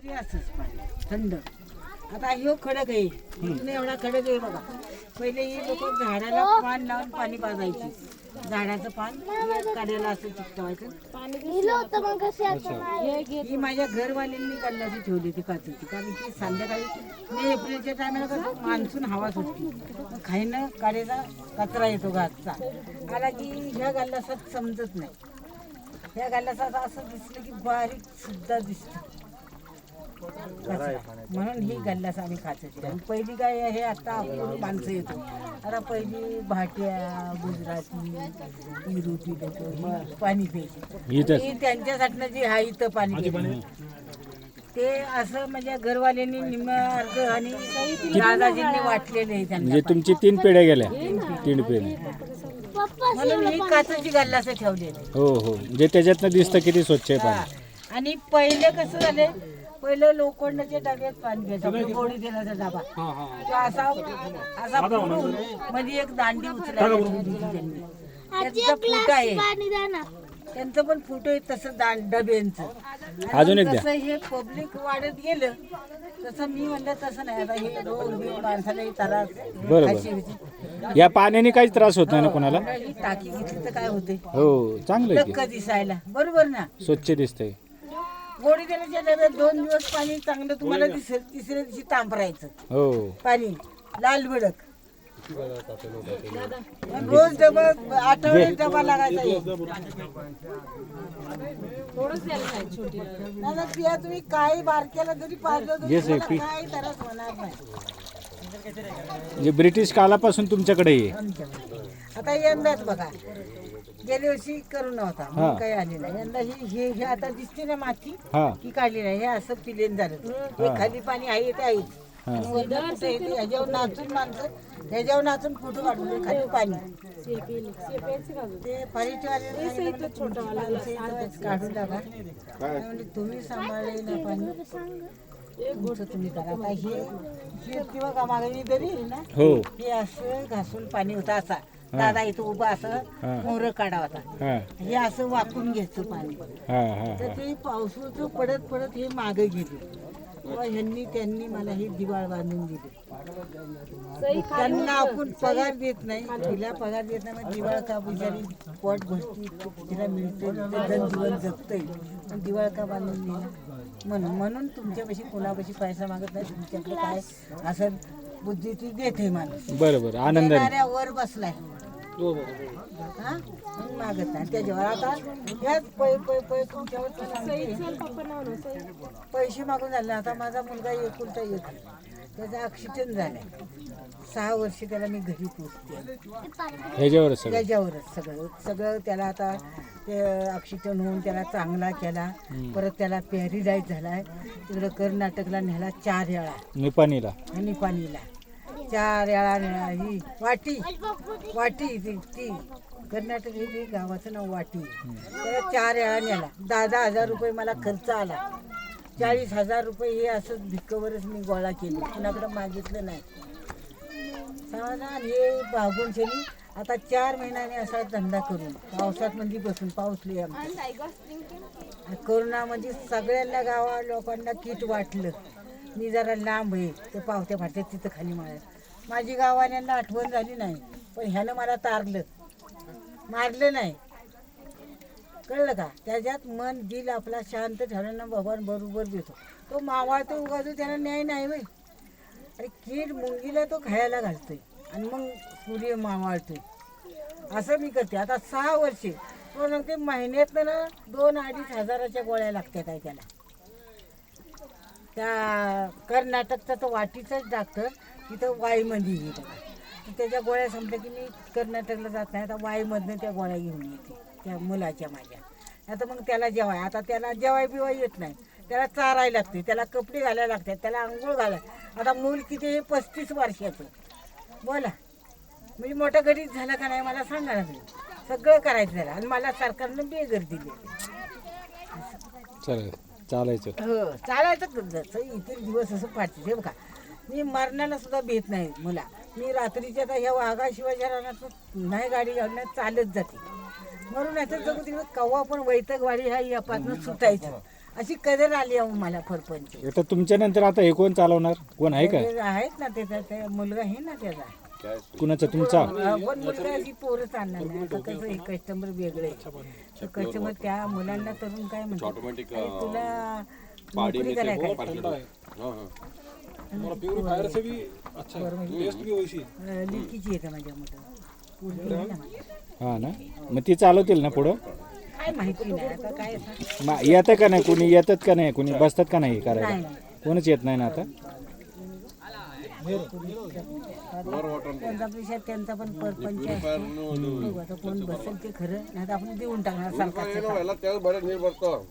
तरी असंच पाणी थंड. आता ह्यो खडक आहे, इथून एवढा खडक आहे बघा. पहिले ही लोक झाडाला पान लावून पाणी पाजायची. झाडाचं पान काढायला असं चिकटवायचं. ही माझ्या घरवाल्यांनी गल्लाची ठेवली होती काचेची, कारण की संध्याकाळी मे एप्रिलच्या टायमाला कसं मान्सून हवा सुटते, मग खायनं काढायचा कचरा येतो घातचा आला की ह्या गल्लासात समजत नाही. ह्या गल्लासात असं दिसलं की बारीक सुद्धा दिसतं म्हणून ही गल्लास आम्ही खायची. आणि पहिली काय हे आता आपण माणसं येतो, आता पहिली भाट्या गुजराती इरुटी लोक पाणी प्यायची. त्यांच्यासाठी जी हा इथं पाणी ते असं म्हणजे घरवाल्यांनी निम्म अर्ध आणि दादाजींनी वाटलेले आहे त्यांना. म्हणजे तुमची 3 पिढ्या गेल्या. 3 पिढ्या म्हणून ही काचेची गल्लास ठेवलेली. हो हो, म्हणजे त्याच्यातनं दिसतं किती स्वच्छ आहे पाणी. आणि पहिले कसं झाले, पहिलं लोखंडाच्या डब्यात पाणी घ्यायचं, गोडी देण्याचा डबा तो असा असा पुरून मध्ये एक दांडी उचलायला ठेवली त्यांनी. त्यांचा फुट आहे, त्यांचं पण फुट आहे तसं डब्यांचं. अजून एक द्या. तसं हे पब्लिक वाढत गेलं तसं मी म्हणलं तसं नाही. आता हे रोग बिग माणसालाही त्रास अशी होती. या पाण्याने काहीच त्रास होत नाही ना कोणाला. ही टाकी घेतली तर काय होते, हो चांगलं आहे लक्क दिसायला बरोबर ना, की स्वच्छ दिसतंय. गोडी देण्याच्या डब्यात 2 दिवस पाणी चांगलं तुम्हाला दिसेल, तिसऱ्या दिवशी तांबरायचं हो पाणी लाल भडक. रोज डबा आठवड्यात डबा लागायचा. नाही पिया तुम्ही काही बारक्याला जरी पाजलं तरी तुम्हाला काही त्रास होणार नाही. म्हणजे ब्रिटिश कालापासून तुमच्याकडे आहे. आता यंदाच बघा, गेल्या वर्षी करोना होता मग काही आली नाही. यंदा ही हे आता दिसते ना माती हा ही काढली नाही. हे असं पिलेन झालं, हे खाली पाणी आहे ते आहे. ह्याच्यावर नाचून माणसं ह्याच्यावर नाचून फोटो काढून खाली पाणी ते पाणीचे काढून टाका. म्हणजे तुम्ही सांभाळले ना पाणी तुमचं तुम्ही करा. आता हे किंवा का मागणी तरी ना हो हे असं घासून पाणी होतं असा. दादा इथं उभा असं मोर काढा होता, हे असं वाकून घ्यायचं पाणी. तर ते पावसाचं पडत पडत हे मागे गेले. ह्यांनी त्यांनी मला ही दिवाळ बांधून दिली. त्यांना आपण पगार देत नाही, तिला पगार देत नाही. मग दिवाळ का बिचारी पोट गोष्टी तिला मिळते, जीवन जगतंय, पण दिवाळ का बांधून दिला म्हणून तुमच्यापाशी कोणापाशी पैसा मागत नाही. तुमच्याकडे काय असं बुद्धी ती देते माणूस. बरोबर आनंदाने वर बसलाय मागत नाही त्याच्यावर. आता ह्याच तुमच्यावर पैसे मागून झाले. आता माझा मुलगा एकुलता एक, त्याचं ॲक्सिडेंट झालंय. 6 वर्ष त्याला मी घरी पोचते त्याच्यावरच सगळं त्याला. आता ते ॲक्सिडेंट होऊन त्याला चांगला केला, परत त्याला पॅरिलाइज झालाय. तिकडं कर्नाटकला नेला 4 वेळा, निपाणीला 4 वेळा नेला. ही वाटी ती कर्नाटक हे गावाचं नाव वाटी. त्याला 4 वेळा नेला. 10,000 रुपये मला खर्च आला. 40,000 रुपये हे असं भिक्कवरच मी गोळा केले, कुणाकडे मागितलं नाही. समाधान हे भागून शेनी. आता 4 महिन्याने असा धंदा करून पावसात मध्ये बसून पाऊसली आमच्या कोरोनामध्ये सगळ्यांना गावा लोकांना किट वाटलं. मी जरा लांब आहे ते पावत्या फाटत्या तिथं खाली माझी गावाल्यांना आठवण झाली नाही, पण ह्यानं मला मारलं नाही, कळलं का. त्याच्यात मन दिल आपला शांत ठेवल्यानं भगवान बरोबर देतो. तो मावाळतो उगाच त्याला न्याय नाही बाई. अरे कीड मुंगीला तो खायला घालतोय आणि मग सूर्य मावाळतोय. असं मी करते. आता 6 वर्षे पण ते महिन्यातनं ना 2-2.5 हजाराच्या गोळ्या लागतात आहे त्याला. त्या कर्नाटकचा तो वाटीचाच डॉक्टर तिथं वाईमध्ये येतो. त्याच्या गोळ्या संपल्या की मी कर्नाटकला जात नाही. आता वाईमधनं त्या गोळ्या घेऊन येते त्या मुलाच्या माझ्या. आता मग त्याला जेवाय, आता त्याला जेवाय बिवाय येत नाही, त्याला चारायला लागते, त्याला कपडे घालायला लागतात, त्याला आंघोळ घालायला. आता मूल किती हे 35 वर्षाचं बोला, म्हणजे मोठा गरीब झाला का नाही मला सांगा ना. सगळं करायचं त्याला आणि मला सरकारनं बेघर दिली. चालायचं हो चालायचं जसं इतर दिवस असं पाठते. हे बघा मी मरण्याला सुद्धा भेट नाही मला. मी रात्रीच्या आता ह्या वाघाशिवायच्या रानात नाही गाडी घालण्यात चालत जाते. म्हणून याचं जगू तिकडं कव्वा पण वैतकवाडी ह्या यापासून सुटायचं. अशी कदर आली आहे मला परपंच. आता तुमच्या नंतर आता हे कोण चालवणार? कोण आहे का? ते आहेत ना त्याचा ते मुलगा आहे ना त्याचा. कुणाचा? तुमचा? पण मुलगा अशी पोरच आणणार नाही. आता कसं हे कस्टमर वेगळे तर कस्टमर त्या मुलांना तरुण काय म्हणतात, "अरे, तुला नोकरी करायला काय लिकीची येते माझ्या मोठं पोरगी आहे ना माझ्या. हा ना, मग ती चालवतील ना पुढं? काय माहिती नाही आता काय सांग. मग येतं का नाही? कोणी येतात का नाही? कोणी बसतात का नाही करायला? नाही. कोणच येत नाही ना आता. त्यांचा पेक्षा त्यांचा पण परपंच असतो. बघू आता कोण बसेल ते खरं, नाही तर आपण देऊन टाकणार सरकारचं.